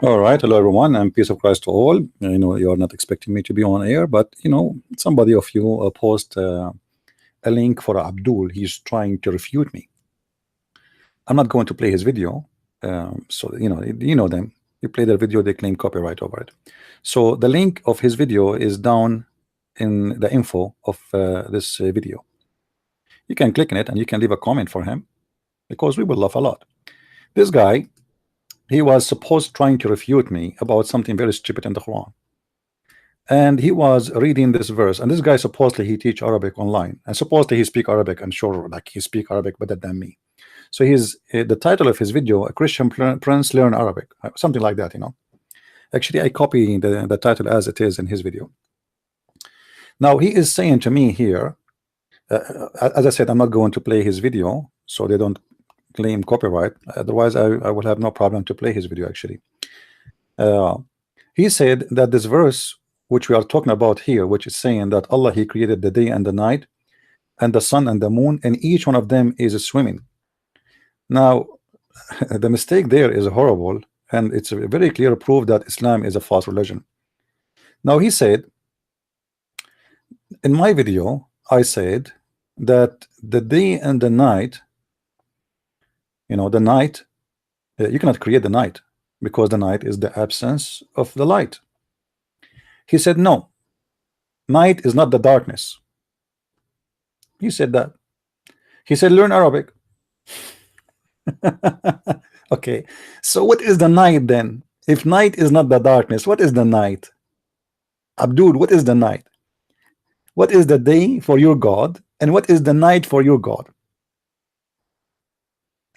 All right, hello everyone, and peace of Christ to all. I know you are not expecting me to be on air, but somebody of you post a link for Abdul. He's trying to refute me. I'm not going to play his video. So you know them. You play their video, they claim copyright over it. So the link of his video is down in the info of this video. You can click on it and you can leave a comment for him because we will laugh a lot. This guy, he was supposed trying to refute me about something very stupid in the Quran, and he was reading this verse, and this guy supposedly he teach Arabic online, and supposedly he speak Arabic, and sure, like he speak Arabic better than me. So he's the title of his video, "A Christian Prince Learn Arabic," something like that, Actually, I copy the title as it is in his video. Now he is saying to me here, as I said, I'm not going to play his video so they don't claim copyright. Otherwise I will have no problem to play his video. Actually, he said that this verse which we are talking about here, which is saying that Allah, he created the day and the night and the sun and the moon, and each one of them is swimming. Now the mistake there is horrible, and it's a very clear proof that Islam is a false religion. Now he said in my video, I said that the day and the night, the night, you cannot create the night because the night is the absence of the light. He said no, night is not the darkness. He said that. He said learn Arabic. Okay, so what is the night then? If night is not the darkness, what is the night? Abdul, what is the night? What is the day for your God, and what is the night for your God?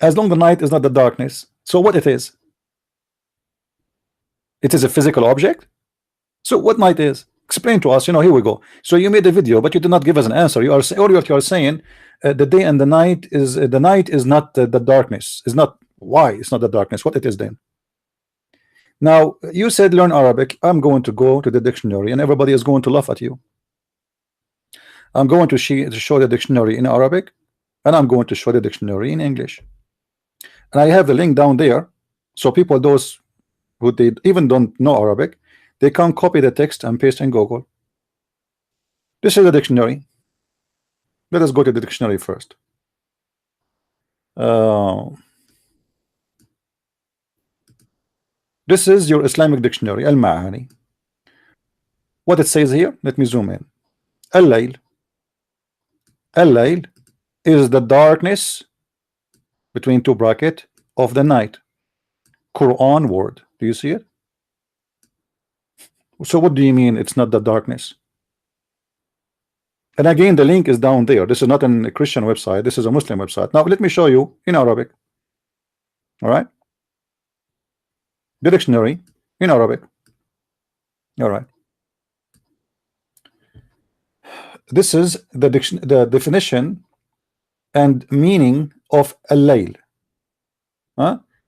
As long the night is not the darkness, so what it is? It is a physical object. So what night is? Explain to us. Here we go. So you made a video, but you did not give us an answer. You are all what you are saying. The day and the night is not the darkness. Is not why it's not the darkness. What it is then? Now you said learn Arabic. I'm going to go to the dictionary, and everybody is going to laugh at you. I'm going to show the dictionary in Arabic, and I'm going to show the dictionary in English. And I have the link down there, so people, those who they even don't know Arabic, they can copy the text and paste in Google. This is the dictionary. Let us go to the dictionary first. This is your Islamic dictionary, Al-Ma'ani. What it says here, let me zoom in. Al-Layl. Al-Layl is the darkness between two brackets of the night. Quran word. Do you see it? So what do you mean it's not the darkness? And again, the link is down there. This is not a Christian website. This is a Muslim website. Now let me show you in Arabic. All right. The dictionary in Arabic. All right. This is the definition and meaning of al-layl.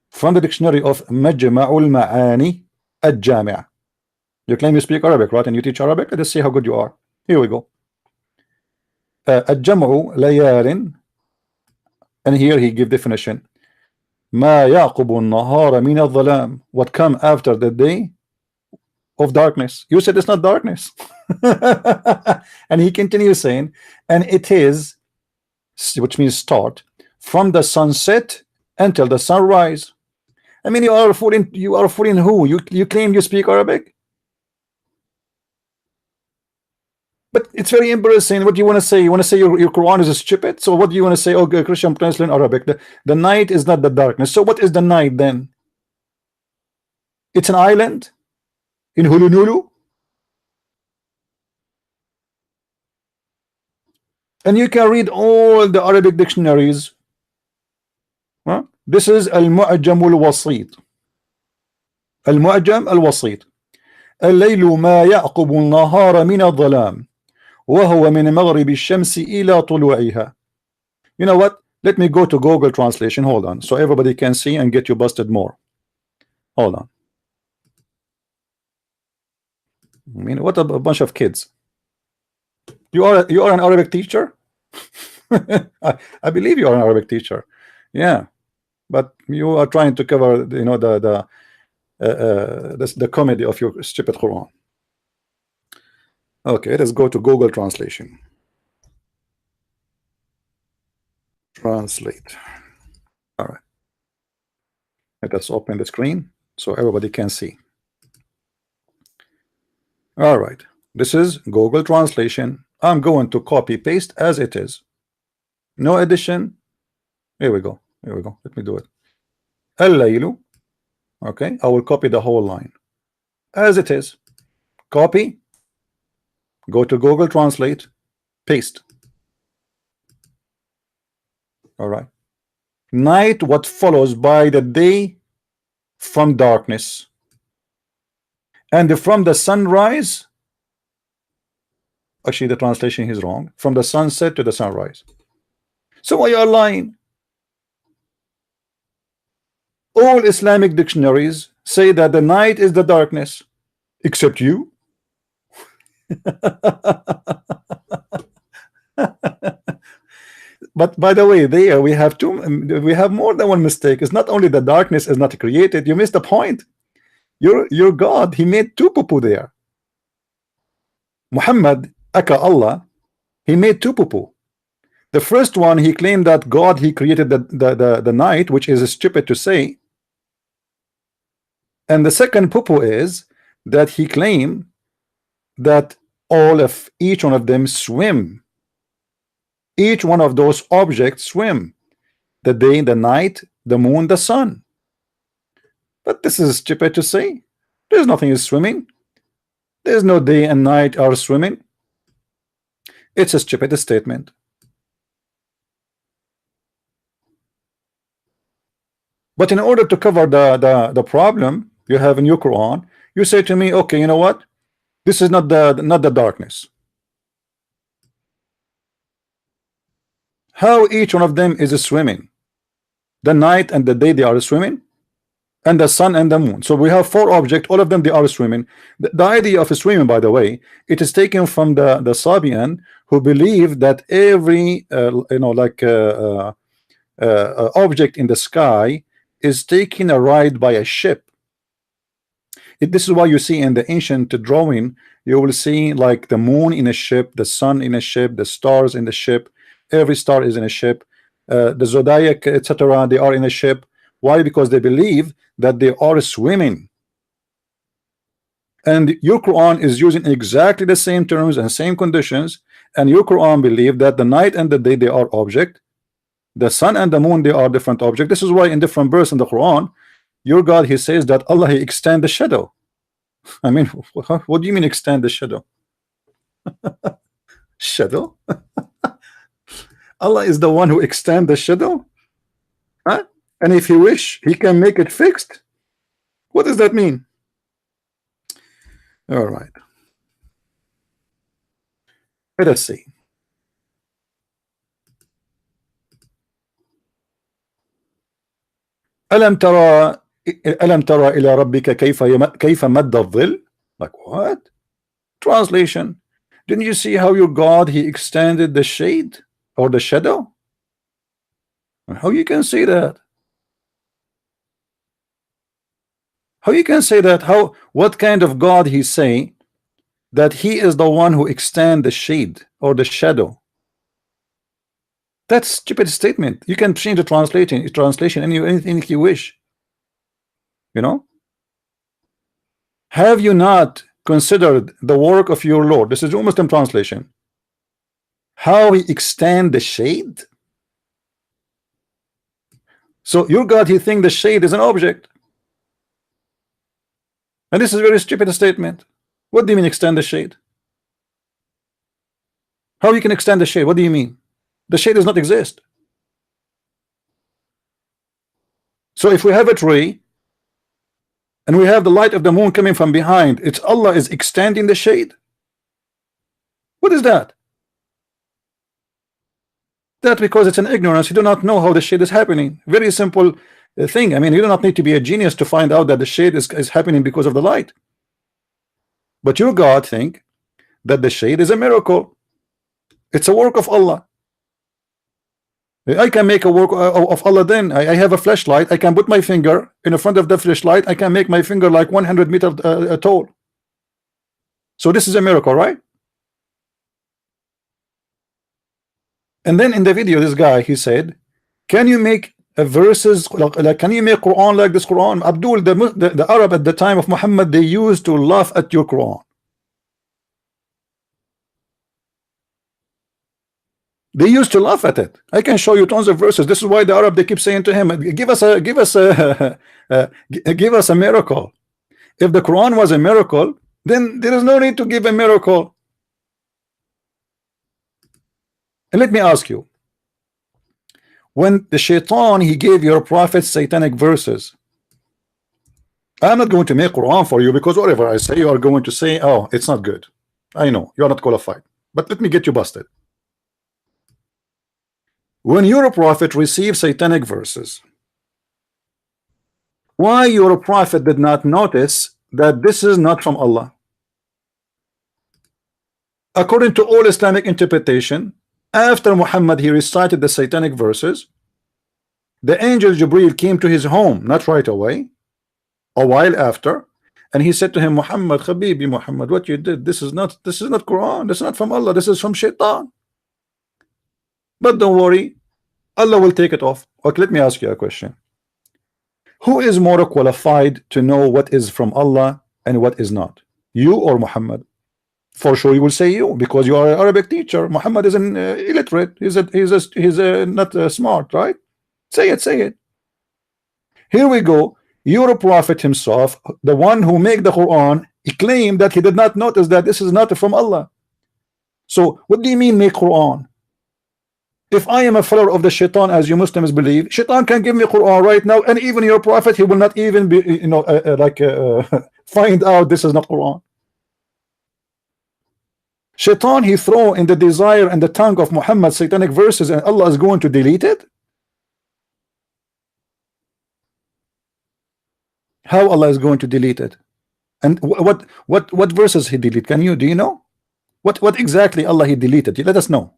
From the dictionary of Majma'ul Ma'ani al-Jami'. You claim you speak Arabic, right? And you teach Arabic. Let's see how good you are. Here we go. Al-Jam'u layalin, and here he give definition. Ma yaqubu an-nahara min al-dhalam. What come after the day of darkness. You said it's not darkness. And he continues saying, and it is, which means start, from the sunset until the sunrise. I mean, you are fooling who? You claim you speak Arabic? But it's very embarrassing. What do you want to say? You want to say your Quran is stupid? So what do you want to say? Oh, Christian Prince learn Arabic. The night is not the darkness. So what is the night then? It's an island in Hulunulu? And you can read all the Arabic dictionaries. This is Al-Mu'jam al-Wasit. Al-Mu'jam al-Wasit. الليل ما يعقب النهار من الظلام وهو من مغرب الشمس إلى طلوعها. You know what? Let me go to Google translation. Hold on, so everybody can see and get you busted more. Hold on. I mean, what a bunch of kids. You are an Arabic teacher? I believe you are an Arabic teacher. Yeah, but you are trying to cover, the comedy of your stupid Quran. Okay, let's go to Google Translation. Translate. All right. Let's open the screen so everybody can see. All right. This is Google Translation. I'm going to copy paste as it is. No addition. Here we go. Here we go. Let me do it. Al-laylu. Okay. I will copy the whole line as it is. Copy. Go to Google Translate. Paste. All right. Night, what follows by the day from darkness, and from the sunrise. Actually, the translation is wrong. From the sunset to the sunrise. So why you are lying? All Islamic dictionaries say that the night is the darkness, except you. But by the way, there we have more than one mistake. It's not only the darkness is not created. You missed the point. Your God, he made two poo there. Muhammad, aka Allah, he made two poo. The first one, he claimed that God, he created the night, which is stupid to say. And the second poo is that he claimed that each one of them swim. Each one of those objects swim. The day, the night, the moon, the sun. But this is stupid to say. There's nothing is swimming. There's no day and night are swimming. It's a stupid statement. But in order to cover the problem you have in your Quran, you say to me, okay, you know what? This is not the darkness. How each one of them is swimming? The night and the day, they are swimming, and the sun and the moon. So we have four objects, all of them they are swimming. The idea of swimming, by the way, it is taken from the Sabian, who believe that every object in the sky is taking a ride by a ship. This is why you see in the ancient drawing, you will see like the moon in a ship, the sun in a ship, the stars in the ship. Every star is in a ship. The zodiac, etc., they are in a ship. Why? Because they believe that they are swimming. And your Quran is using exactly the same terms and same conditions, and your Quran believe that the night and the day, they are object. The sun and the moon, they are different object. This is why in different verse in the Quran, your God, he says that Allah, he extend the shadow. I mean, what do you mean extend the shadow? Shadow? Allah is the one who extend the shadow, huh? And if he wish, he can make it fixed. What does that mean? All right, let us see. ألم ترى إلى ربك كيف مد الظل? Like what? Translation: didn't you see how your God, he extended the shade or the shadow? How you can say that? How you can say that? What kind of God he say that he is the one who extend the shade or the shadow? That's stupid statement. You can change the translation anything you wish. You know? Have you not considered the work of your Lord? This is your Muslim translation. How he extend the shade? So your God, he think the shade is an object. And this is a very stupid statement. What do you mean extend the shade? How you can extend the shade? What do you mean? The shade does not exist. So if we have a tree and we have the light of the moon coming from behind, it's Allah is extending the shade. What is that? That because it's an ignorance, you do not know how the shade is happening. Very simple thing. I mean, you do not need to be a genius to find out that the shade is happening because of the light. But your God think that the shade is a miracle. It's a work of Allah. I can make a work of Allah. Then I have a flashlight. I can put my finger in the front of the flashlight. I can make my finger like 100 meters tall. So this is a miracle, right? And then in the video, this guy, he said, can you make verses like can you make Quran like this Quran? Abdul, the Arab at the time of Muhammad, they used to laugh at your Quran. They used to laugh at it. I can show you tons of verses. This is why the Arab, they keep saying to him, give us a give us a miracle. If the Quran was a miracle, then there is no need to give a miracle. And let me ask you, when the shaitan, he gave your prophet satanic verses, I'm not going to make Quran for you, because whatever I say, you are going to say, oh, it's not good. I know you're not qualified, but let me get you busted. When your prophet received satanic verses, why your prophet did not notice that this is not from Allah? According to all Islamic interpretation, after Muhammad, he recited the satanic verses, the angel Jibreel came to his home, not right away, a while after, and he said to him, Muhammad, Habibi Muhammad, what you did, this is not Quran, this is not from Allah, this is from shaitan. But don't worry, Allah will take it off. Okay, let me ask you a question. Who is more qualified to know what is from Allah and what is not? You or Muhammad? For sure you will say you, because you are an Arabic teacher. Muhammad is an illiterate. He's not smart, right? Say it, say it. Here we go. Your prophet himself, the one who made the Quran, he claimed that he did not notice that this is not from Allah. So what do you mean make Quran? If I am a follower of the shaitan, as you Muslims believe, shaitan can give me Quran right now, and even your prophet, he will not even be, find out this is not Quran. Shaitan, he throw in the desire and the tongue of Muhammad satanic verses, and Allah is going to delete it. How Allah is going to delete it? And what verses he delete? Do you know? What exactly Allah he deleted? Let us know.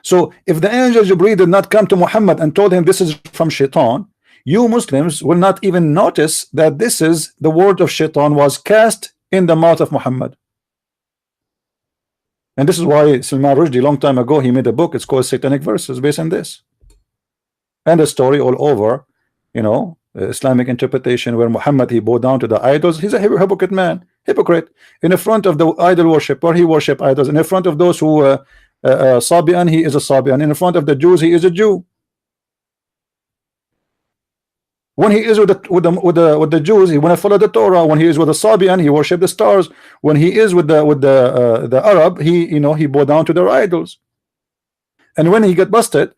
So if the angel Jibreel did not come to Muhammad and told him this is from shaitan, you Muslims will not even notice that this is the word of shaitan was cast in the mouth of Muhammad. And this is why Salman Rushdie, long time ago, he made a book. It's called Satanic Verses, based on this. And a story all over, Islamic interpretation, where Muhammad, he bowed down to the idols. He's a hypocrite man, hypocrite. In the front of the idol worship, where he worship idols. In the front of those who Sabian, he is a Sabian. In the front of the Jews, he is a Jew. When he is with the Jews, he want to follow the Torah. When he is with the Sabian, he worship the stars. When he is with the Arab, he bow down to their idols. And when he got busted,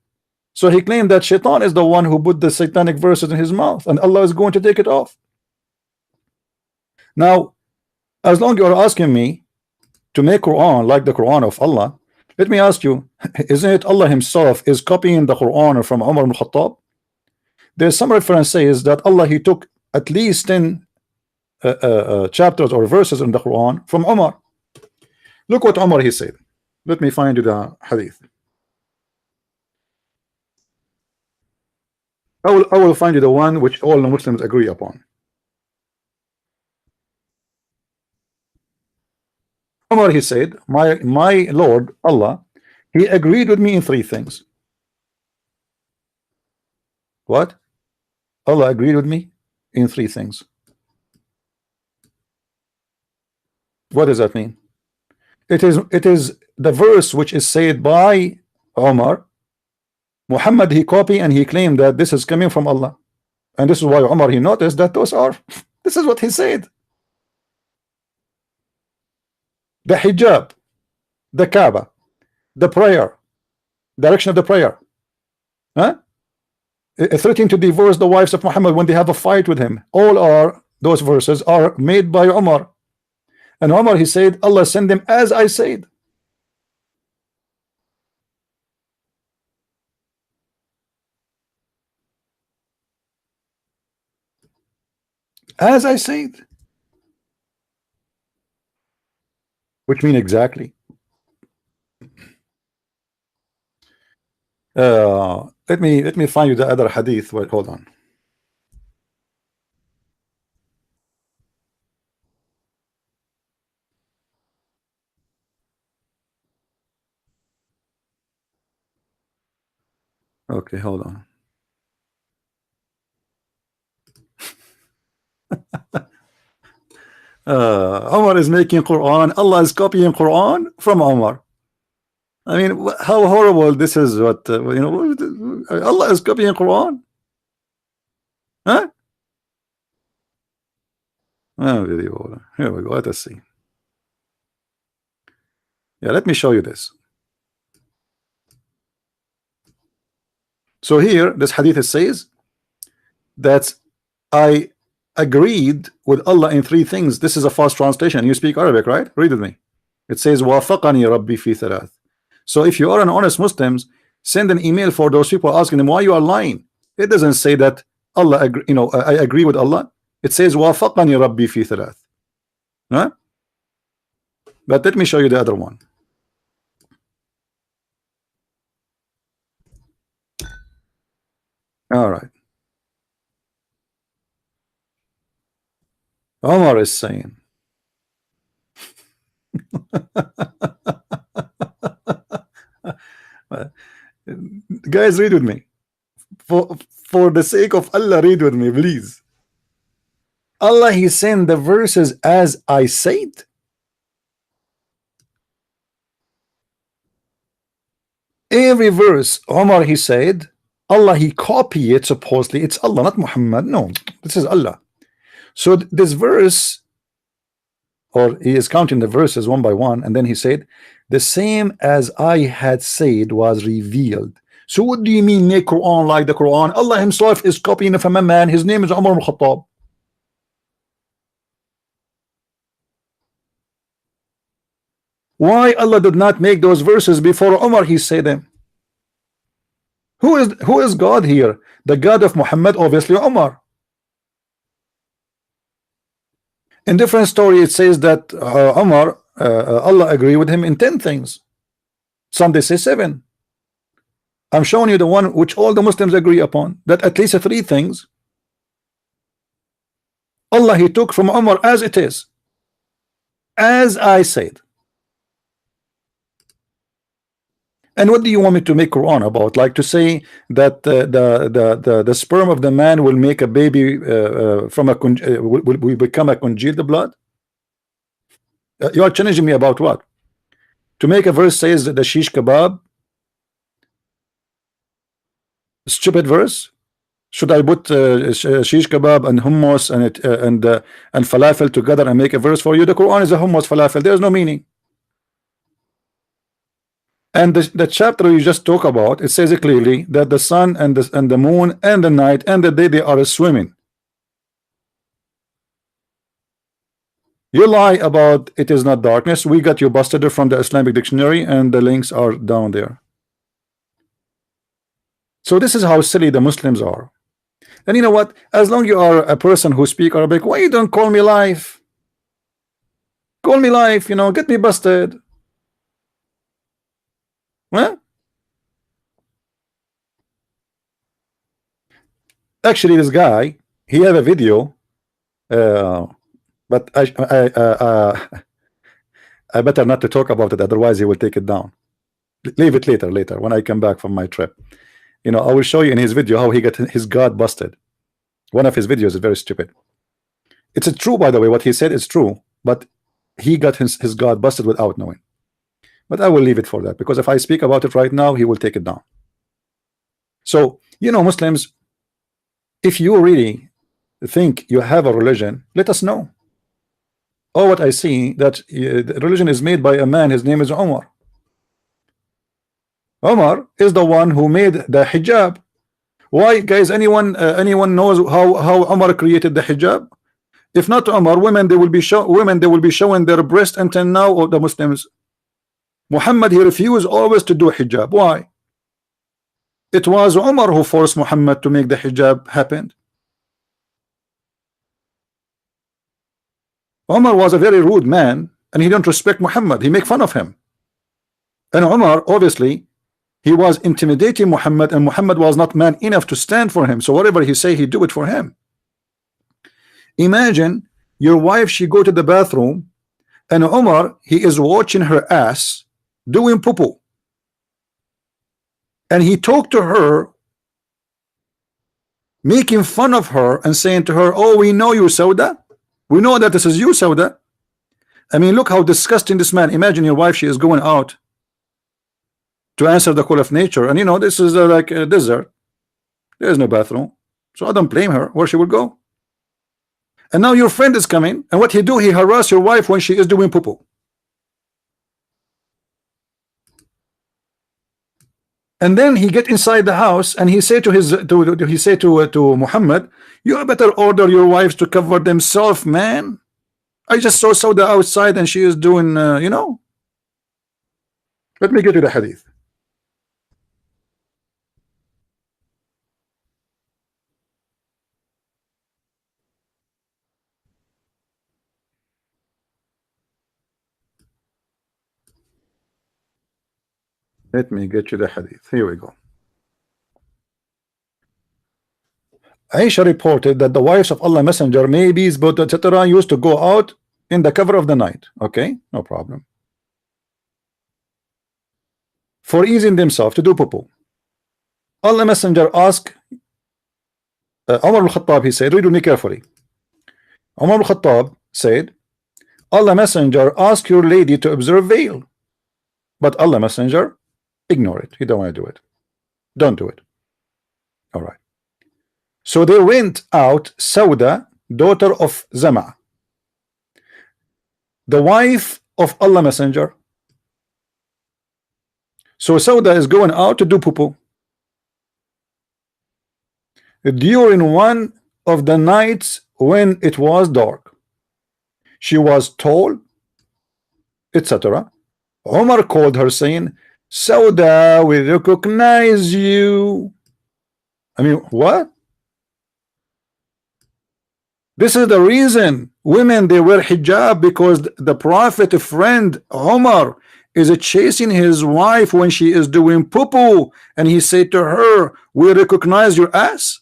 so he claimed that shaitan is the one who put the satanic verses in his mouth, and Allah is going to take it off. Now, as long as you are asking me to make Quran like the Quran of Allah, let me ask you, isn't it Allah himself is copying the Quran from Umar ibn Khattab? There's some reference says that Allah, he took at least 10 chapters or verses in the Quran from Umar. Look what Umar he said. Let me find you the hadith. I will find you the one which all the Muslims agree upon. Umar he said, my Lord Allah, he agreed with me in 3 things. What? Allah agreed with me in 3 things. What does that mean? It is the verse which is said by Umar. Muhammad, he copied and he claimed that this is coming from Allah, and this is why Umar, he noticed that those are this is what he said. The hijab, the Kaaba, the prayer, direction of the prayer, threatening to divorce the wives of Muhammad when they have a fight with him. All are those verses are made by Umar, and Umar, he said, Allah send them as I said. As I said, which mean exactly. Let me find you the other hadith. Wait, hold on. Okay, hold on. Omar is making Quran. Allah is copying Quran from Omar. I mean, how horrible this is. What Allah is copying Quran, huh? Video. Here we go. Let us see. Yeah, let me show you this. So here, this hadith says that I agreed with Allah in three things. This is a fast translation. You speak Arabic, right? Read with me. It says وافقني ربي في ثلاث. So if you are an honest Muslims, send an email for those people asking them why you are lying. It doesn't say that Allah I agree with Allah. It says وافقني ربي في ثلاث. Huh? But let me show you the other one. All right. Omar is saying guys, read with me. For the sake of Allah, read with me, please. Allah, He sent the verses as I said. Every verse, Omar, he said, Allah, He copied it supposedly. It's Allah, not Muhammad. No, this is Allah. So this verse, or he is counting the verses one by one, and then he said, the same as I had said was revealed. So what do you mean make Quran like the Quran? Allah himself is copying from a man. His name is Umar al-Khattab. Why Allah did not make those verses before Umar? He said them. Who is God here? The God of Muhammad, obviously Umar. In different story, it says that Umar, Allah agree with him in 10 things. Some they say 7. I'm showing you the one which all the Muslims agree upon, that at least 3 things Allah He took from Umar as it is, as I said. And what do you want me to make Quran about? Like to say that the sperm of the man will make a baby from a will become a congealed blood? You are challenging me about what? To make a verse says that the shish kebab, stupid verse. Should I put shish kebab and hummus and falafel together and make a verse for you? The Quran is a hummus falafel. There is no meaning. And the chapter you just talk about, it says it clearly that the sun and the moon and the night and the day, they are swimming. You lie about it is not darkness. We got you busted from the Islamic dictionary, and the links are down there. So this is how silly the Muslims are. And you know what? As long you are a person who speak Arabic, why you don't call me live? Call me live, get me busted. Huh? Actually, this guy, he have a video, but I better not to talk about it, otherwise he will take it down. Leave it later when I come back from my trip. I will show you in his video how he got his God busted. One of his videos is very stupid. It's true, by the way, what he said is true, but he got his God busted without knowing. But I will leave it for that, because if I speak about it right now, he will take it down. So, Muslims, if you really think you have a religion, let us know. Oh, what I see, that the religion is made by a man, his name is Umar. Umar is the one who made the hijab. Why, guys? Anyone knows how Umar created the hijab? If not Umar, women they will be showing their breast until now. Or the Muslims, Muhammad, he refused always to do hijab. Why? It was Umar who forced Muhammad to make the hijab happen. Umar was a very rude man, and he don't respect Muhammad. He make fun of him. And Umar, obviously, He was intimidating Muhammad, and Muhammad was not man enough to stand for him. So whatever he say, he do it for him. Imagine your wife, she go to the bathroom, and Umar, he is watching her ass doing poo-poo, and he talked to her, making fun of her and saying to her, oh, we know you, Sauda. We know that this is you, Sauda. I mean, look how disgusting this man. Imagine your wife, she is going out to answer the call of nature, and you know this is like a desert. There is no bathroom, so I don't blame her where she will go. And now your friend is coming, and what he do? He harass your wife when she is doing poo-poo. And then he get inside the house, and he say to his to Muhammad, you better order your wives to cover themselves, man. I just saw Sauda outside, and she is doing, you know. Let me get you the hadith. Let me get you the hadith. Here we go. Aisha reported that the wives of Allah Messenger, maybes, but etc., used to go out in the cover of the night. Okay, no problem. For easing themselves to do poo-poo. Allah Messenger asked Umar al-Khattab, he said, read with me carefully. Umar al-Khattab said, Allah Messenger, ask your lady to observe veil. But Allah Messenger, ignore it. He don't want to do it. Don't do it. All right. So they went out, Sauda, daughter of Zama, the wife of Allah Messenger. So Sauda is going out to do poo-poo. During one of the nights when it was dark, she was tall, etc. Umar called her saying, Sauda, we recognize you. I mean, what? This is the reason women, they wear hijab, because the Prophet friend Umar is chasing his wife when she is doing poo-poo, and he said to her, we recognize your ass.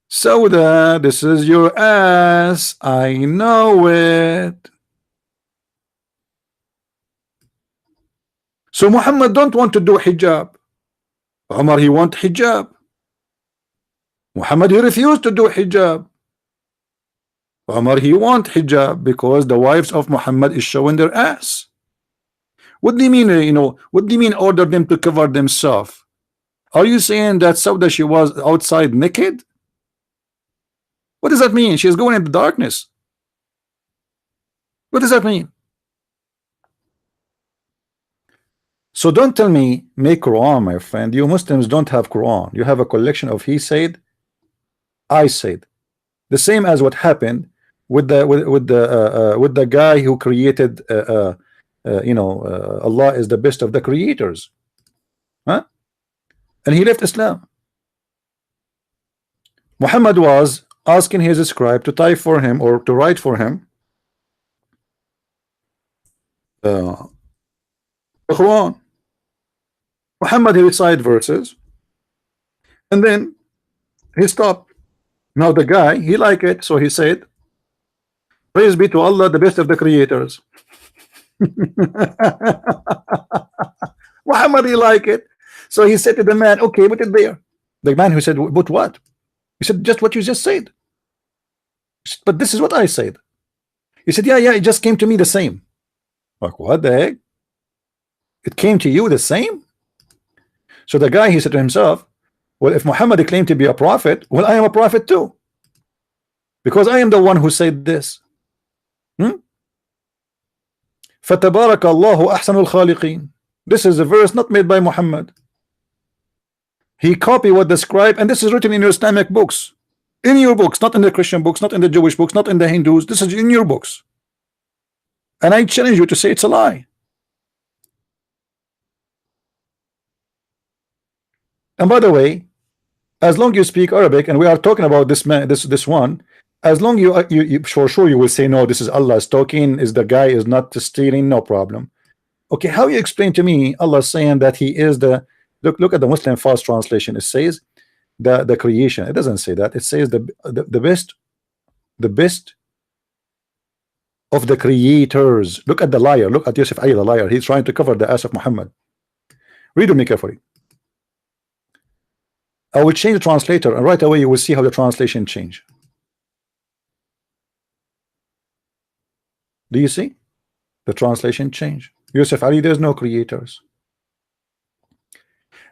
Sauda, this is your ass. I know it. So Muhammad don't want to do hijab. Umar, he want hijab. Muhammad, he refused to do hijab. Umar, he want hijab because the wives of Muhammad is showing their ass. What do you mean, you know, what do you mean order them to cover themselves? Are you saying that Sauda, she was outside naked? What does that mean? She is going in the darkness. What does that mean? So don't tell me make Quran, my friend. You Muslims don't have Quran. You have a collection of he said, I said. The same as what happened with the guy who created you know, Allah is the best of the creators, huh? And he left Islam. Muhammad was asking his scribe to type for him or to write for him the Quran. Muhammad, he recited verses, and then he stopped. Now the guy, he liked it, so he said, praise be to Allah, the best of the creators. Muhammad, he liked it, so he said to the man, okay, put it there. The man who said, but what? He said, just what you just said. Said, but this is what I said. He said, yeah, it just came to me the same. Like, what the heck? It came to you the same? So the guy, he said to himself, well, if Muhammad claimed to be a prophet, well, I am a prophet too, because I am the one who said this. فَتَبَارَكَ اللَّهُ أَحْسَنُ الْخَالِقِينَ. This is a verse not made by Muhammad. He copied what the scribe, and this is written in your Islamic books, in your books, not in the Christian books, not in the Jewish books, not in the Hindus. This is in your books, and I challenge you to say it's a lie. And by the way, as long you speak Arabic, and we are talking about this man, this one, as long you for sure you will say no, this is Allah's talking, is the guy is not stealing, no problem. Okay, how you explain to me Allah saying that He is the look at the Muslim fast translation. It says the creation. It doesn't say that. It says the best of the creators. Look at the liar. Look at Yusuf Ali, the liar. He's trying to cover the ass of Muhammad. Read with me carefully. I will change the translator, and right away you will see how the translation change. Do you see the translation change? Yusuf Ali, there's no creators.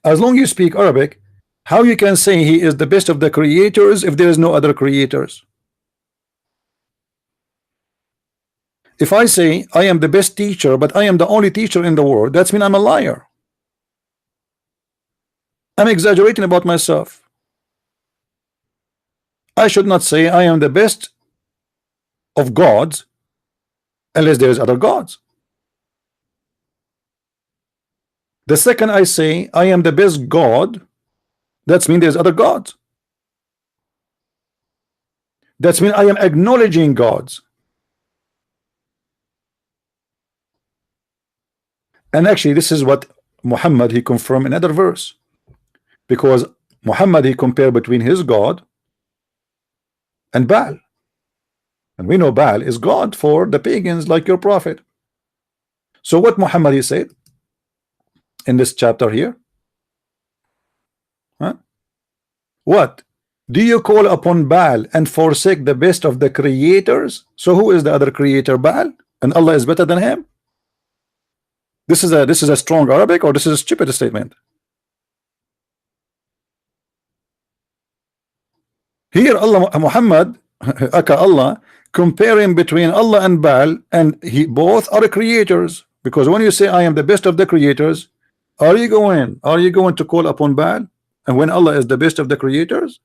As long as you speak Arabic, how you can say he is the best of the creators if there is no other creators? If I say I am the best teacher, but I am the only teacher in the world, that's mean I'm a liar. I'm exaggerating about myself. I should not say I am the best of gods unless there is other gods. The second I say I am the best God, that's mean there's other gods. That's mean I am acknowledging gods. And actually this is what Muhammad he confirmed in another verse, because Muhammad he compared between his God and Baal, and we know Baal is God for the pagans like your prophet. So what Muhammad he said in this chapter here, what do you call upon Baal and forsake the best of the creators? So who is the other creator? Baal, and Allah is better than him? This is a strong Arabic, or this is a stupid statement? Here Allah Muhammad Allah comparing between Allah and Baal, and he both are creators, because when you say I am the best of the creators, are you going to call upon Baal, and when Allah is the best of the creators?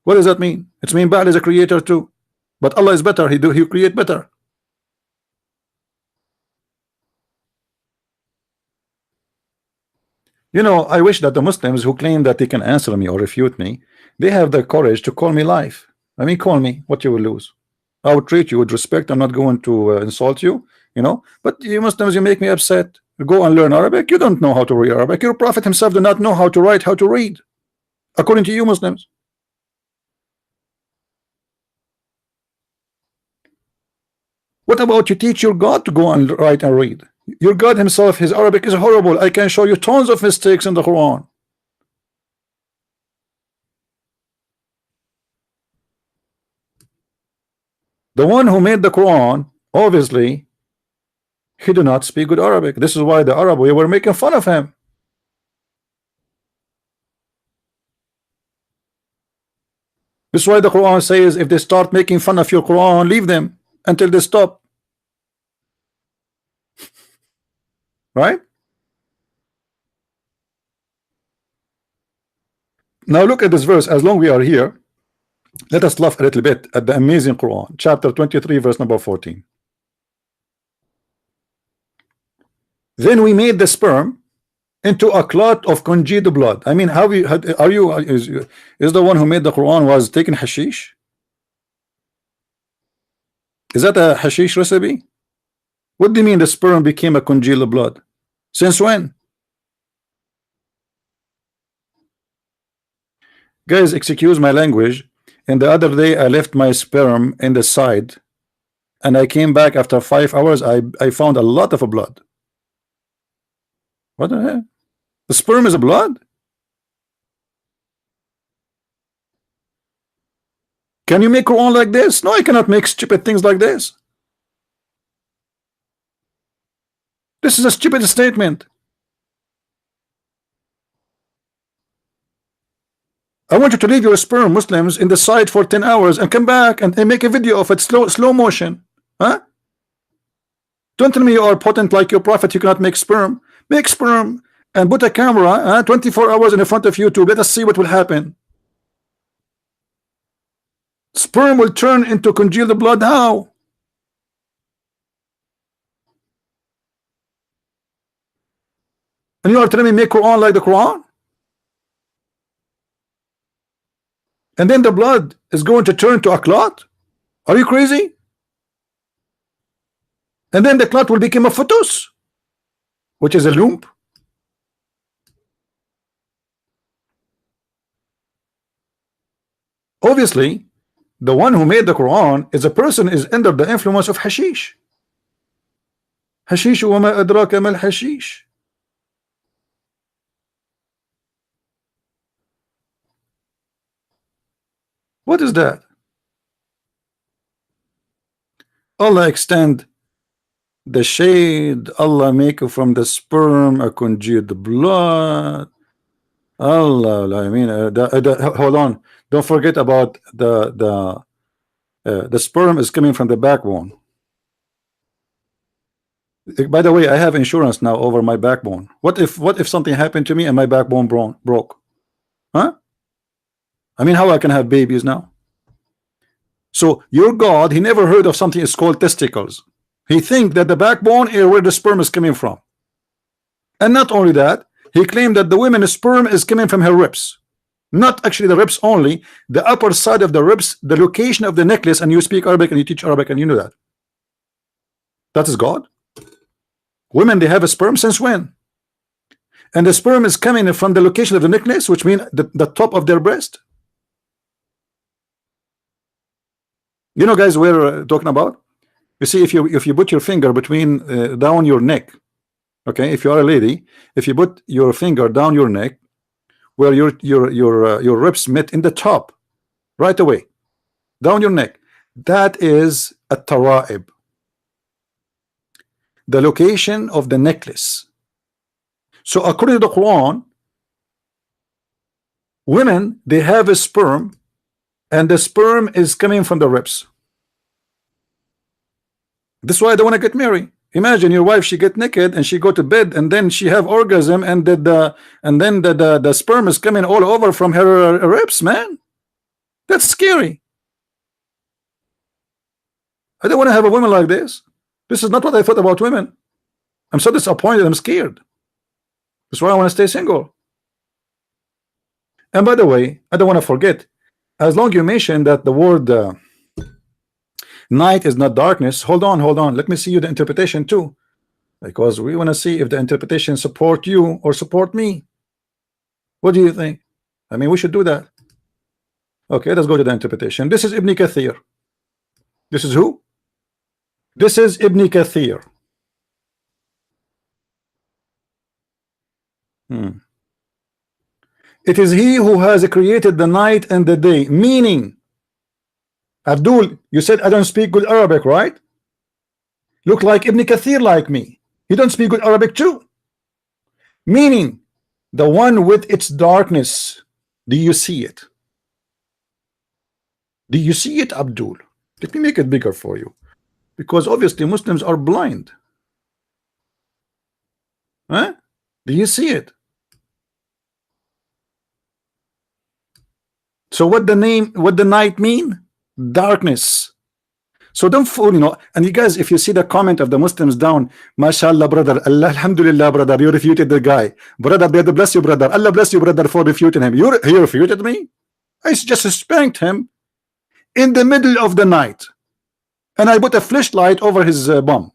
What does that mean? It means Baal is a creator too, but Allah is better. He create better. You know, I wish that the Muslims who claim that they can answer me or refute me, they have the courage to call me life. I mean, call me, what you will lose? I will treat you with respect. I'm not going to insult you, you know. But you Muslims, you make me upset. Go and learn Arabic. You don't know how to read Arabic. Your prophet himself did not know how to write, how to read, according to you Muslims. What about you teach your God to go and write and read? Your God himself, his Arabic is horrible. I can show you tons of mistakes in the Quran. The one who made the Quran, obviously, he do not speak good Arabic. This is why the Arab were making fun of him. This is why the Quran says if they start making fun of your Quran, leave them until they stop. Right? Now look at this verse. As long as we are here, let us laugh a little bit at the amazing Quran, chapter 23, verse number 14. Then we made the sperm into a clot of congealed blood. I mean, how is the one who made the Quran was taking hashish? Is that a hashish recipe? What do you mean the sperm became a congealed blood? Since when? Guys, excuse my language. And the other day I left my sperm in the side, and I came back after 5 hours. I found a lot of blood. What the hell? The sperm is a blood? Can you make Quran like this? No, I cannot make stupid things like this. This is a stupid statement. I want you to leave your sperm, Muslims, in the side for 10 hours and come back and make a video of it, slow motion. Huh? Don't tell me you are potent like your prophet, you cannot make sperm. Make sperm and put a camera 24 hours in front of YouTube. Let us see what will happen. Sperm will turn into congealed blood. How? And you are telling me make Quran like the Quran? And then the blood is going to turn to a clot? Are you crazy? And then the clot will become a fetus. which is a loom. Obviously, the one who made the Quran is a person is under the influence of hashish. Hashish وما أدراك ما الحشيش. What is that? Allah extend the shade. Allah make from the sperm a congealed blood. Allah, I mean, hold on. Don't forget about the sperm is coming from the backbone. By the way, I have insurance now over my backbone. What if something happened to me and my backbone broke? Huh? I mean, how I can have babies now? So your God, he never heard of something is called testicles. He think that the backbone is where the sperm is coming from. And not only that, he claimed that the woman's sperm is coming from her ribs. Not actually the ribs only, the upper side of the ribs, the location of the necklace, and you speak Arabic and you teach Arabic and you know that. That is God. Women, they have a sperm since when? And the sperm is coming from the location of the necklace, which means the top of their breast. You know, guys, we're talking about. You see, if you put your finger between down your neck, okay, if you are a lady, if you put your finger down your neck, where your ribs met in the top, right away, down your neck, that is a tara'ib, the location of the necklace. So according to the Quran, women, they have a sperm, and the sperm is coming from the ribs. This is why I don't want to get married. Imagine your wife, she get naked and she go to bed and then she have orgasm and then the sperm is coming all over from her ribs, man. That's scary. I don't want to have a woman like this. This is not what I thought about women. I'm so disappointed. I'm scared. That's why I want to stay single. And by the way, I don't want to forget, as long you mentioned that the word night is not darkness, hold on, let me see you the interpretation too, because we want to see if the interpretation support you or support me. What do you think? I mean, we should do that. Okay, let's go to the interpretation. This is Ibn Kathir. This is who? This is Ibn Kathir. It is he who has created the night and the day, meaning, Abdul, you said I don't speak good Arabic, right? Look like Ibn Kathir like me. He don't speak good Arabic too. Meaning, the one with its darkness. Do you see it? Do you see it, Abdul? Let me make it bigger for you, because obviously Muslims are blind. Huh? Do you see it? So what the night mean? Darkness. So don't fool, you know. And you guys, if you see the comment of the Muslims down, mashallah, brother, Allah, alhamdulillah, brother, you refuted the guy, brother, God bless you, brother, Allah bless you, brother, for refuting him. He refuted me. I just spanked him in the middle of the night, and I put a flashlight over his bum.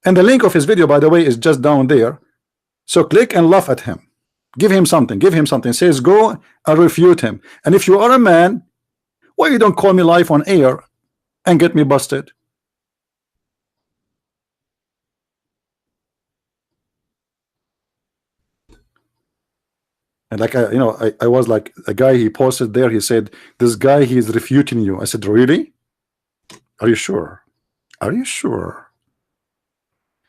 And the link of his video, by the way, is just down there. So click and laugh at him. Give him something. Give him something. Says go and refute him. And if you are a man, why you don't call me live on air and get me busted? And like I was like a guy, he posted there, he said, this guy, he is refuting you. I said, really? Are you sure? Are you sure?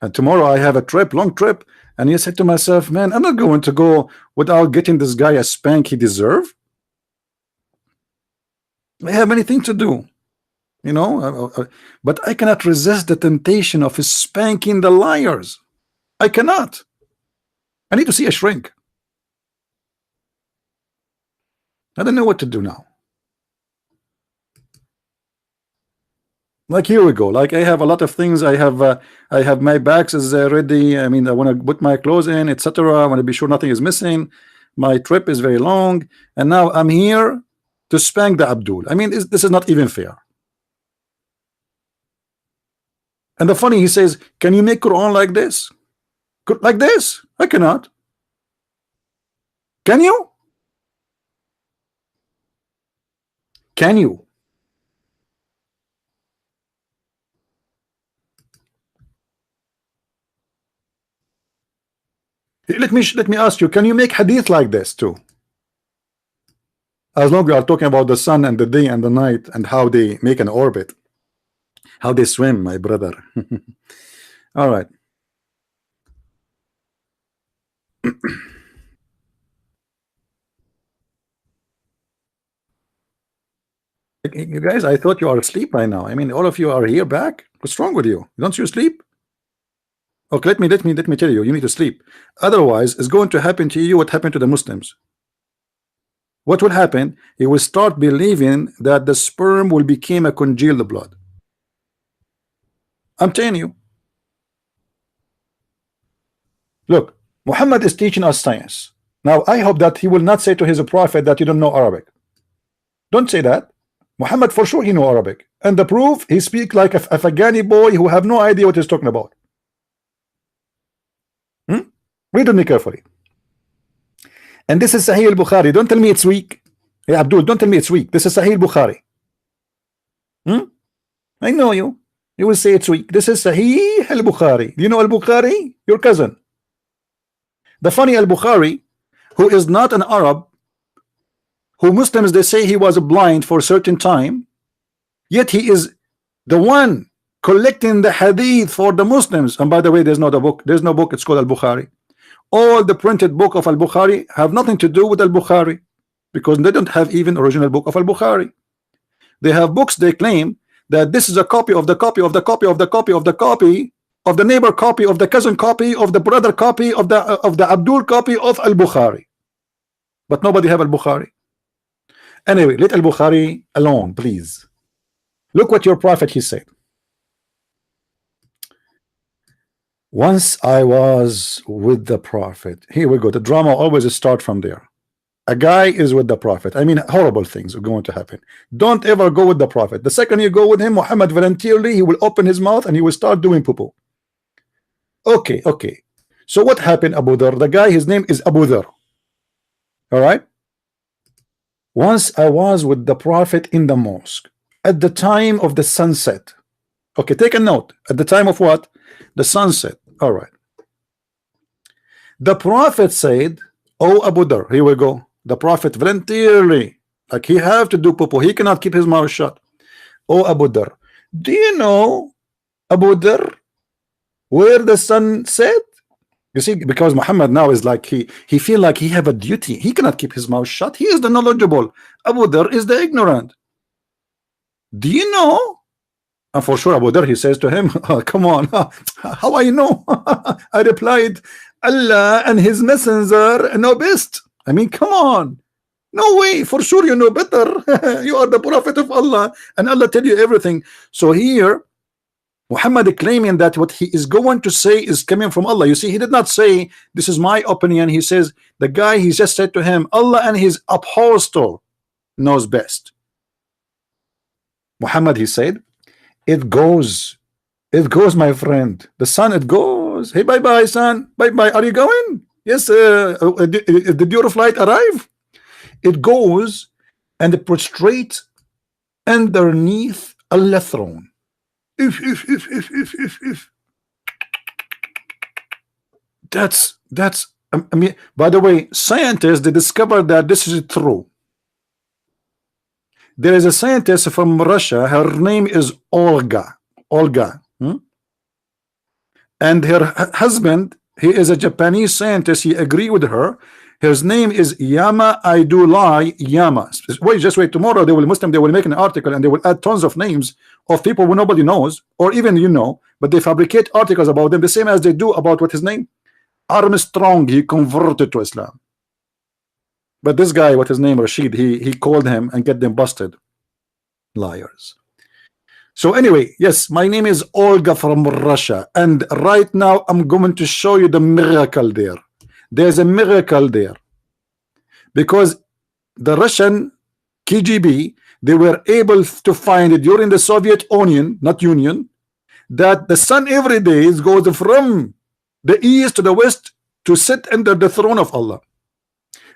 And tomorrow I have a trip, long trip, and you said to myself, man, I'm not going to go without getting this guy a spank he deserve. I have many things to do, you know, but I cannot resist the temptation of spanking the liars. I cannot. I need to see a shrink. I don't know what to do now. Like here we go. Like I have a lot of things. I have my bags is ready. I mean, I want to put my clothes in, etc. I want to be sure nothing is missing. My trip is very long, and now I'm here to spank the Abdul. I mean, this is not even fair. And the funny, he says, can you make Quran like this? Like this? I cannot. Can you? Can you? Let me ask you, can you make hadith like this too? As long as we are talking about the sun and the day and the night and how they make an orbit, how they swim, my brother. All right. You guys, I thought you are asleep by now. I mean, all of you are here back. What's wrong with you? Don't you sleep? Okay, let me tell you, you need to sleep. Otherwise, it's going to happen to you what happened to the Muslims. What will happen? You will start believing that the sperm will become a congealed blood. I'm telling you. Look, Muhammad is teaching us science. Now, I hope that he will not say to his prophet that you don't know Arabic. Don't say that. Muhammad, for sure, he know Arabic. And the proof, he speak like a Afghani boy who have no idea what he's talking about. Read with me carefully. And this is Sahih al-Bukhari. Don't tell me it's weak. Yeah, Abdul, don't tell me it's weak. This is Sahih al-Bukhari. I know you. You will say it's weak. This is Sahih al-Bukhari. Do you know al-Bukhari? Your cousin. The funny al-Bukhari, who is not an Arab, who Muslims, they say he was blind for a certain time, yet he is the one collecting the hadith for the Muslims. And by the way, there's not a book. There's no book. It's called al-Bukhari. All the printed book of al-Bukhari have nothing to do with al-Bukhari, because they don't have even original book of al-Bukhari. They have books. They claim that this is a copy of the copy of the copy of the copy of the copy of the neighbor copy of the cousin copy of the brother copy of the Abdul copy of al-Bukhari. But nobody have al-Bukhari. Anyway, let al-Bukhari alone, please. Look what your prophet, he said. Once I was with the prophet. Here we go. The drama always start from there. A guy is with the prophet. I mean, horrible things are going to happen. Don't ever go with the prophet. The second you go with him, Muhammad voluntarily, he will open his mouth and he will start doing poo-poo. Okay. So what happened, Abu Dhar? The guy, his name is Abu Dhar. All right. Once I was with the prophet in the mosque at the time of the sunset. Okay, take a note. At the time of what? The sunset. All right. The prophet said, oh Abu Dhar, here we go. The prophet voluntarily, like he have to do poo-poo. He cannot keep his mouth shut. Oh Abu Dhar, do you know, Abu Dhar, where the sun set? You see, because Muhammad now is like he feel like he have a duty. He cannot keep his mouth shut. He is the knowledgeable. Abu Dhar is the ignorant. Do you know? And for sure, Abu Dhar, he says to him, oh, come on, how I know? I replied, Allah and his messenger know best. I mean, come on. No way, for sure you know better. You are the prophet of Allah and Allah tell you everything. So here Muhammad claiming that what he is going to say is coming from Allah. You see, he did not say this is my opinion. He says the guy, he just said to him, Allah and his apostle knows best. Muhammad, he said, it goes, my friend. The sun, it goes. Hey, bye-bye, son. Bye-bye. Are you going? Yes. Did your flight arrive? It goes and it prostrates underneath Allah's throne. If. That's I mean, by the way, scientists, they discovered that this is true. There is a scientist from Russia. Her name is Olga. And her husband, he is a Japanese scientist. He agreed with her. His name is Yama Aidulai Yama. Wait, tomorrow they will make an article and they will add tons of names of people who nobody knows, or even you know, but they fabricate articles about them the same as they do about what his name? Armstrong. He converted to Islam. But this guy, what his name, Rashid, he called him and get them busted. Liars. So anyway, yes, my name is Olga from Russia, and right now I'm going to show you the miracle there. There's a miracle there, because the Russian KGB, they were able to find it during the Soviet Union, not Union, that the sun every day goes from the east to the west to sit under the throne of Allah.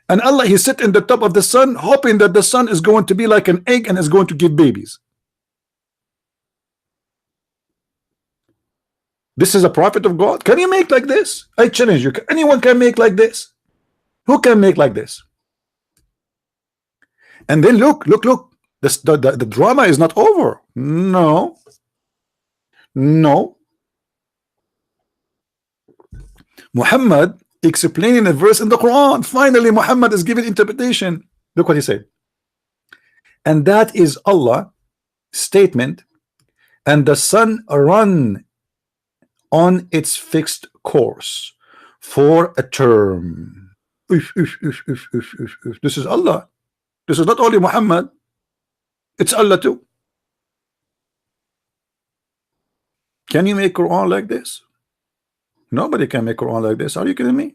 And Allah, he sit in the top of the sun, hoping that the sun is going to be like an egg and is going to give babies. This is a prophet of God. Can you make like this? I challenge you. Anyone can make like this? Who can make like this? And then look. The drama is not over. No. Muhammad explaining a verse in the Quran. Finally, Muhammad is giving interpretation. Look what he said. And that is Allah statement, and the sun run on its fixed course for a term. This is Allah. This is not only Muhammad, it's Allah too. Can you make Quran like this? Nobody can make Quran like this. Are you kidding me?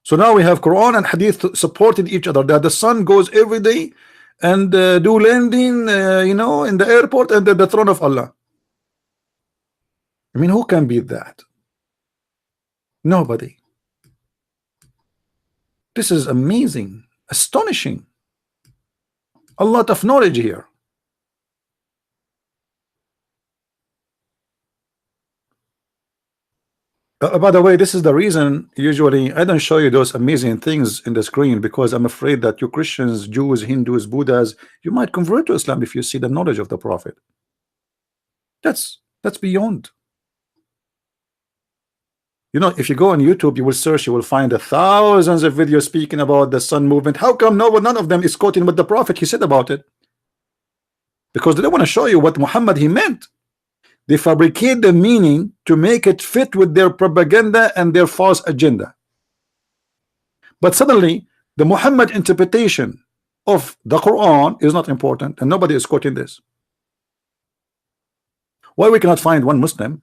So now we have Quran and Hadith supporting each other, that the sun goes every day and do landing in the airport and the throne of Allah. I mean, who can beat that? Nobody. This is amazing, astonishing. A lot of knowledge here. By the way, this is the reason usually I don't show you those amazing things in the screen, because I'm afraid that you Christians, Jews, Hindus, Buddhas, you might convert to Islam if you see the knowledge of the Prophet. That's beyond. If you go on YouTube, you will search, you will find thousands of videos speaking about the sun movement. How come none of them is quoting what the Prophet he said about it? Because they don't want to show you what Muhammad he meant. They fabricate the meaning to make it fit with their propaganda and their false agenda. But suddenly, the Muhammad interpretation of the Quran is not important, and nobody is quoting this. Why we cannot find one Muslim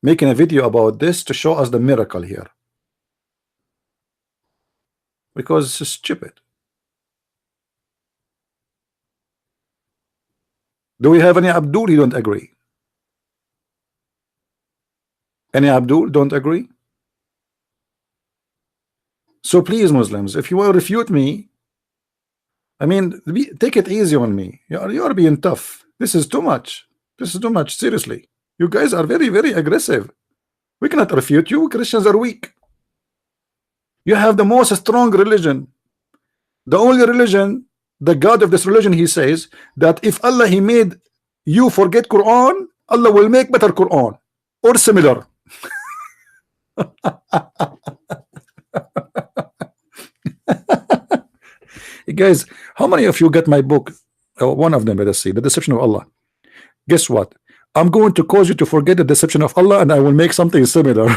making a video about this to show us the miracle here? Because it's stupid. Do we have any Abdul? He don't agree. Any Abdul don't agree? So please, Muslims, if you will refute me, I mean, take it easy on me. You are being tough. This is too much. This is too much. Seriously, you guys are very, very aggressive. We cannot refute you. Christians are weak. You have the most strong religion. The only religion, the God of this religion, he says that if Allah he made you forget Quran, Allah will make better Quran or similar. Guys, how many of you got my book? One of them, let us see, The Deception of Allah. Guess what? I'm going to cause you to forget the deception of Allah, and I will make something similar.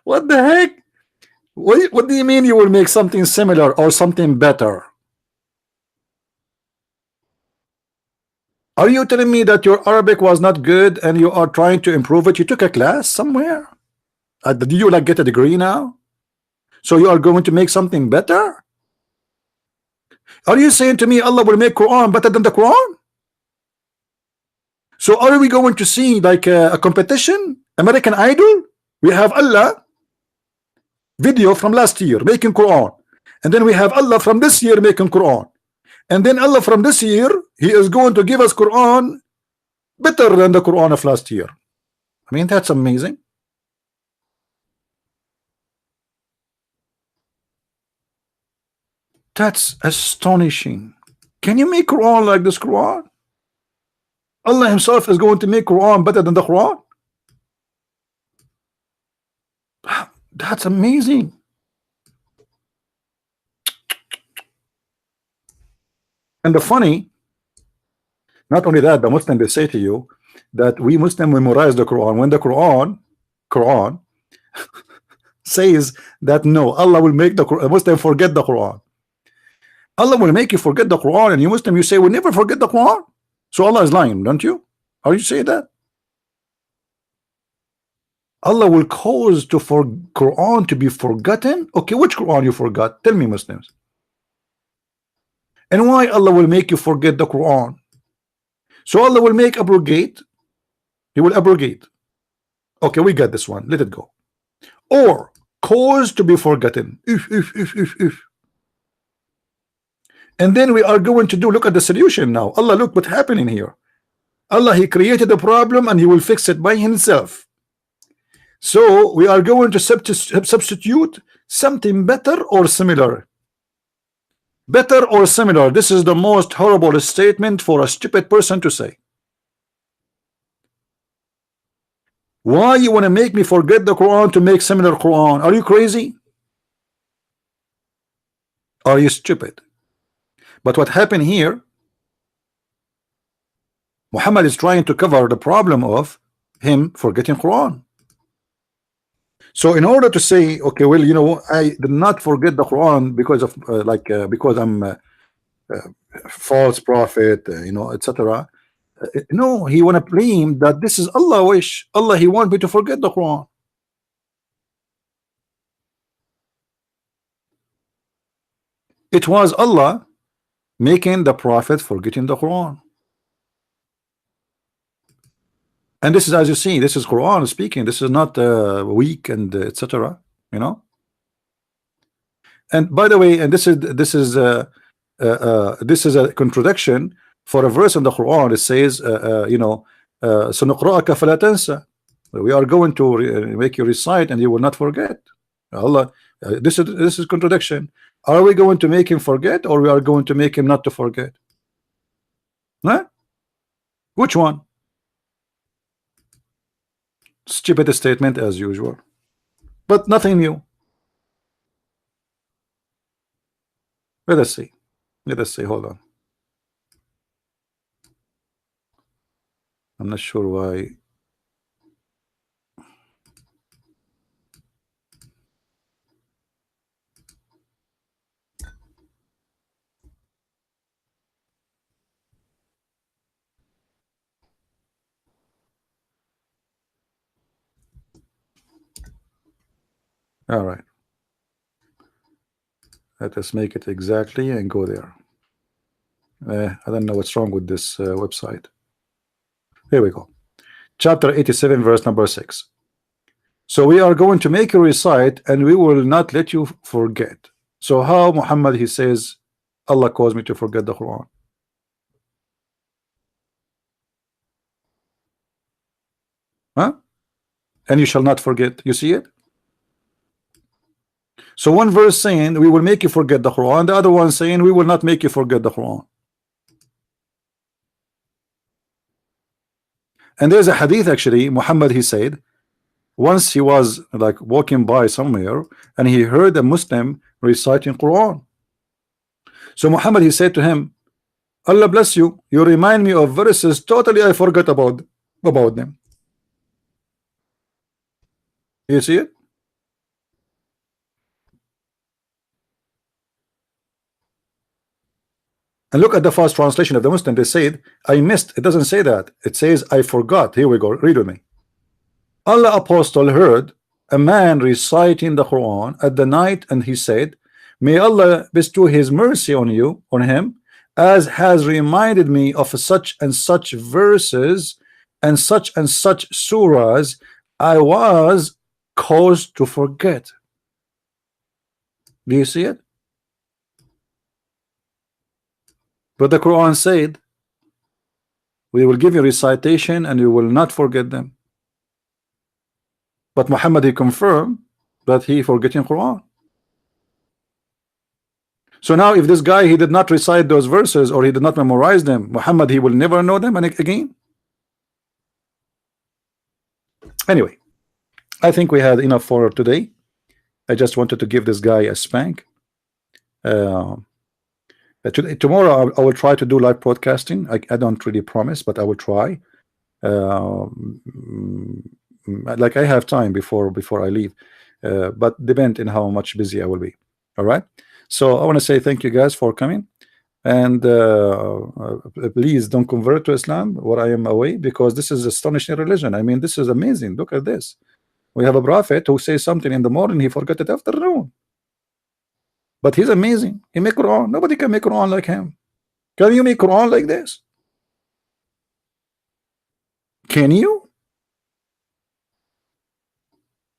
What the heck? What do you mean you will make something similar or something better? Are you telling me that your Arabic was not good and you are trying to improve it? You took a class somewhere? Did you get a degree now? So you are going to make something better? Are you saying to me Allah will make Quran better than the Quran? So are we going to see like a competition? American Idol? We have Allah video from last year making Quran, and then we have Allah from this year making Quran, and then Allah from this year he is going to give us Quran better than the Quran of last year. I mean, that's amazing. That's astonishing. Can you make Quran like this Quran? Allah himself is going to make Quran better than the Quran. That's amazing. And the funny, not only that, the Muslim they say to you that we Muslim memorize the Quran when the Quran says that no, Allah will make the Muslim forget the Quran. Allah will make you forget the Quran, and you Muslim you say we never forget the Quran. So Allah is lying, don't you? Are you saying that? Allah will cause for Quran to be forgotten. Okay, which Quran you forgot? Tell me, Muslims. And why Allah will make you forget the Quran? So Allah will make abrogate. He will abrogate. Okay, we got this one. Let it go. Or cause to be forgotten. If. And then we are going to do, look at the solution now. Allah, look what's happening here. Allah, He created the problem and He will fix it by Himself. So we are going to substitute something better or similar. Better or similar. This is the most horrible statement for a stupid person to say. Why you want to make me forget the Quran to make similar Quran? Are you crazy? Are you stupid? But what happened here, Muhammad is trying to cover the problem of him forgetting Quran. So in order to say, okay, well, you know, I did not forget the Quran because of because I'm a false prophet, you know, etc. No, he want to claim that this is Allah wish. Allah, He want me to forget the Quran. It was Allah making the prophet forgetting the Quran. And this is, as you see, this is Quran speaking. This is not weak and etc. You know. And by the way, and this is a contradiction for a verse in the Quran. It says, you know, سنقرأك فلا تنسى. We are going to make you recite and you will not forget. Allah, this is contradiction. Are we going to make him forget, or we are going to make him not to forget? Huh? Which one? Stupid statement as usual, but nothing new. Let us see. Let us see. Hold on. I'm not sure why. All right. Let us make it exactly and go there. I don't know what's wrong with this website. Here we go. Chapter 87, verse number 6. So we are going to make you recite and we will not let you forget. So how Muhammad, he says, Allah caused me to forget the Quran? Huh? And you shall not forget. You see it? So one verse saying we will make you forget the Quran, the other one saying we will not make you forget the Quran. And there's a hadith actually. Muhammad, he said, once he was like walking by somewhere and he heard a Muslim reciting Quran. So Muhammad, he said to him, Allah bless you, you remind me of verses totally I forgot about them. You see it? And look at the fast translation of the Muslim. They said, I missed. It doesn't say that. It says, I forgot. Here we go. Read with me. Allah apostle heard a man reciting the Quran at the night, and he said, may Allah bestow his mercy on him, as has reminded me of such and such verses and such surahs I was caused to forget. Do you see it? But the Quran said, we will give you recitation and you will not forget them. But Muhammad, he confirmed that he forgetting Quran. So now if this guy, he did not recite those verses or he did not memorize them, Muhammad, he will never know them again. Anyway, I think we had enough for today. I just wanted to give this guy a spank. Tomorrow I will try to do live broadcasting. I don't really promise, but I will try. Like I have time before I leave, but depend on how much busy I will be. All right. So I want to say thank you guys for coming, and please don't convert to Islam while I am away, because this is astonishing religion. I mean, this is amazing. Look at this. We have a prophet who says something in the morning, he forgot it afternoon. But he's amazing. He make Quran. Nobody can make Quran like him. Can you make Quran like this? Can you?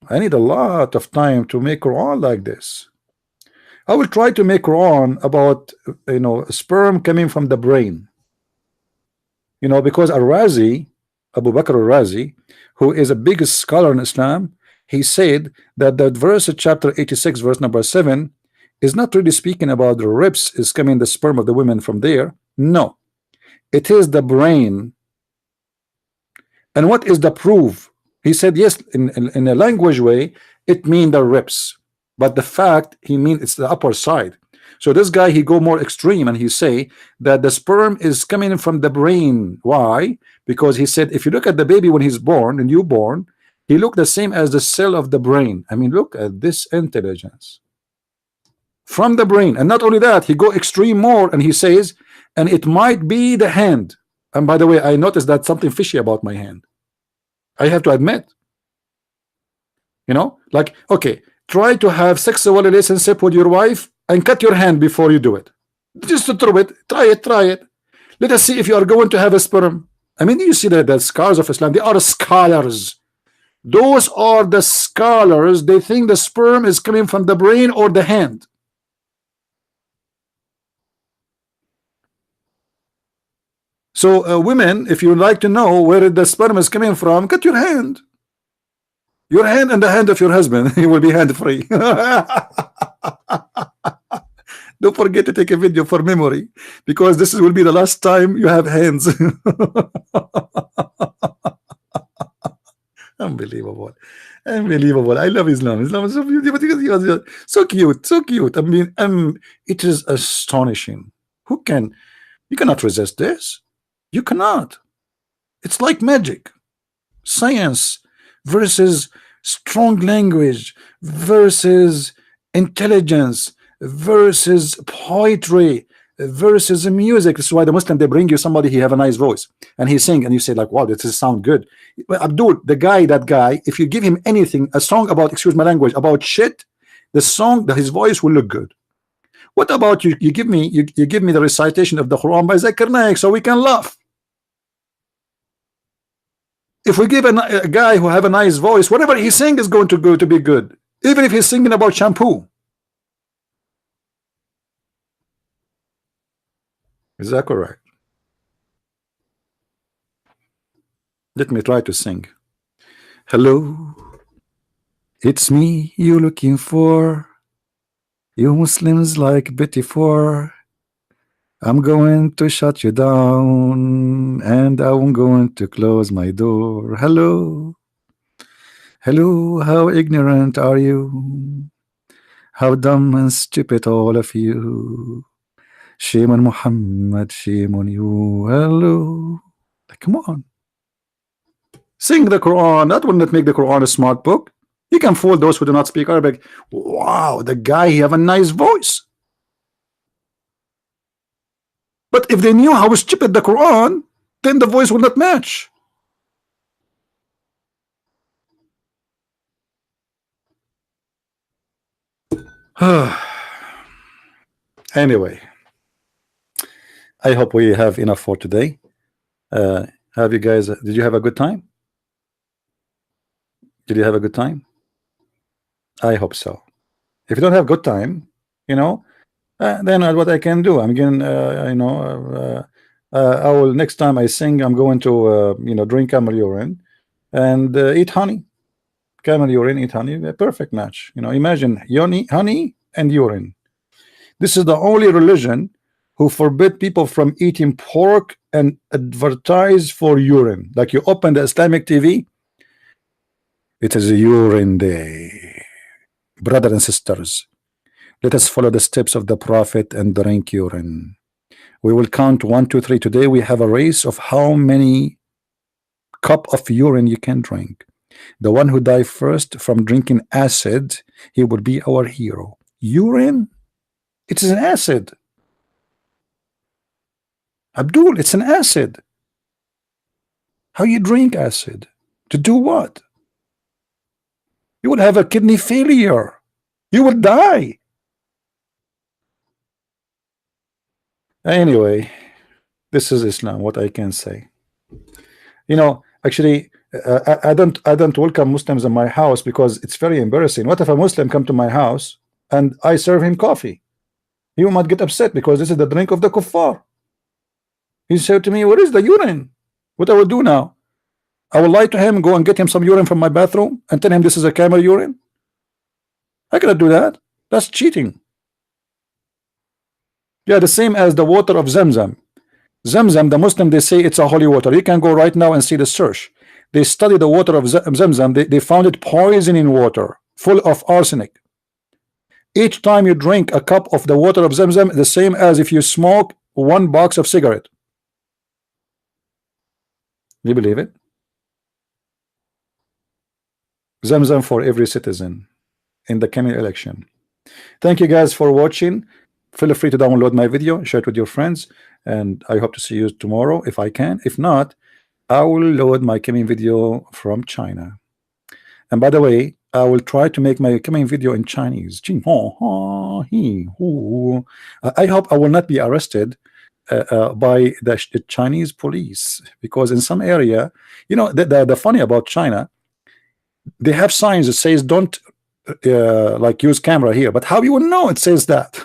I need a lot of time to make Quran like this. I will try to make Quran about sperm coming from the brain. Because Al-Razi, Abu Bakr al-Razi, who is a biggest scholar in Islam, he said that that verse of chapter 86, verse number 7, is not really speaking about the ribs is coming the sperm of the women from there. No, it is the brain. And what is the proof? He said yes, in a language way it means the ribs, but the fact he means it's the upper side. So this guy, he go more extreme and he say that the sperm is coming from the brain. Why? Because he said if you look at the baby when he's born, a newborn, he look the same as the cell of the brain. I mean, look at this intelligence from the brain. And not only that, he go extreme more and he says, and it might be the hand. And by the way, I noticed that something fishy about my hand. I have to admit, like, okay, try to have sexual relationship with your wife and cut your hand before you do it. Just to throw it, try it. Let us see if you are going to have a sperm. I mean, you see that the scholars of Islam, they are scholars. Those are the scholars. They think the sperm is coming from the brain or the hand. So women, if you like to know where the sperm is coming from, cut your hand. Your hand and the hand of your husband. He will be hand free. Don't forget to take a video for memory, because this will be the last time you have hands. Unbelievable. I love Islam. Islam is so beautiful. So cute. I mean, it is astonishing. You cannot resist this. You cannot. It's like magic. Science versus strong language versus intelligence versus poetry versus music. This is why the Muslim, they bring you somebody, he have a nice voice and he sing and you say like, wow, this is sound good. But Abdul, that guy, if you give him anything, a song about, excuse my language, about shit, the song, his voice will look good. What about you give me the recitation of the Quran by Zakir Naik so we can laugh? If we give a guy who have a nice voice, whatever he sing is going to be good, even if he's singing about shampoo. Is that correct? Let me try to sing. Hello, it's me you looking for. You Muslims like Betty Four. I'm going to shut you down and I'm going to close my door. Hello, how ignorant are you? How dumb and stupid all of you. Shame on Muhammad, shame on you. Hello, come on. Sing the Quran. That will not make the Quran a smart book. You can fool those who do not speak Arabic. Wow, the guy, he have a nice voice. But if they knew how stupid the Quran, then the voice will not match. Anyway, I hope we have enough for today. Have you guys, did you have a good time? Did you have a good time? I hope so. If you don't have good time, then what I can do, I'm going I will, next time I sing, I'm going to drink camel urine and eat honey. Camel urine, eat honey, a perfect match. Imagine honey and urine. This is the only religion who forbid people from eating pork and advertise for urine. Like you open the Islamic TV, it is a urine day. Brothers and sisters, let us follow the steps of the Prophet and drink urine. We will count 1, 2, 3. Today we have a race of how many cup of urine you can drink. The one who died first from drinking acid, he will be our hero. Urine, it is an acid. Abdul, it's an acid. How you drink acid? To do what? You will have a kidney failure. You will die. Anyway, This is Islam, what I can say. You know, actually, I don't welcome Muslims in my house because it's very embarrassing. What if a Muslim come to my house and I serve him coffee? He might get upset because this is the drink of the kuffar. He said to me, "Where is the urine?" What I will do now? I will lie to him, go and get him some urine from my bathroom, and tell him this is a camel urine. I cannot do that. That's cheating. Yeah, the same as the water of Zamzam. Zamzam, the Muslim, they say it's a holy water. You can go right now and see the search. They study the water of Zamzam. They found it poisoning water, full of arsenic. Each time you drink a cup of the water of Zamzam, the same as if you smoke one box of cigarette. You believe it? Zamzam for every citizen in the coming election. Thank you guys for watching. Feel free to download my video, share it with your friends, and I hope to see you tomorrow if I can. If not, I will load my coming video from China. And by the way, I will try to make my coming video in Chinese. I hope I will not be arrested by the Chinese police, because in some area, you know, the funny about China, they have signs that says don't like use camera here, but how you will know it says that?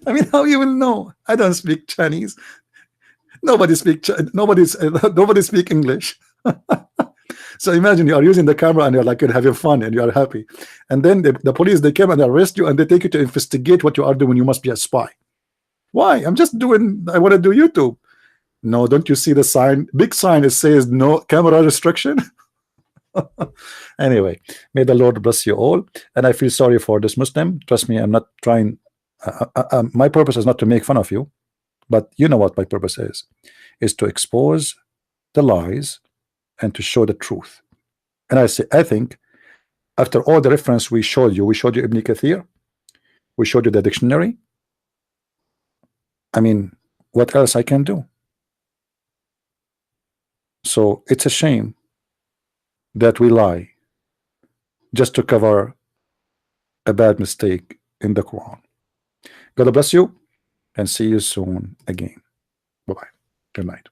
I mean, how you will know? I don't speak Chinese. Nobody speak nobody speak English. So imagine you are using the camera and you're like, you're having fun and you are happy, and then the police, they come and arrest you and they take you to investigate what you are doing. You must be a spy. Why? I'm just doing, I want to do YouTube. No, don't you see the sign? Big sign, it says no camera restriction. Anyway, may the Lord bless you all, and I feel sorry for this Muslim. Trust me, I'm not trying. My purpose is not to make fun of you, but you know what my purpose is to expose the lies and to show the truth. And I think after all the reference we showed you Ibn Kathir, we showed you the dictionary. I mean, what else I can do? So it's a shame that we lie just to cover a bad mistake in the Quran. God bless you, and see you soon again. Bye-bye. Good night.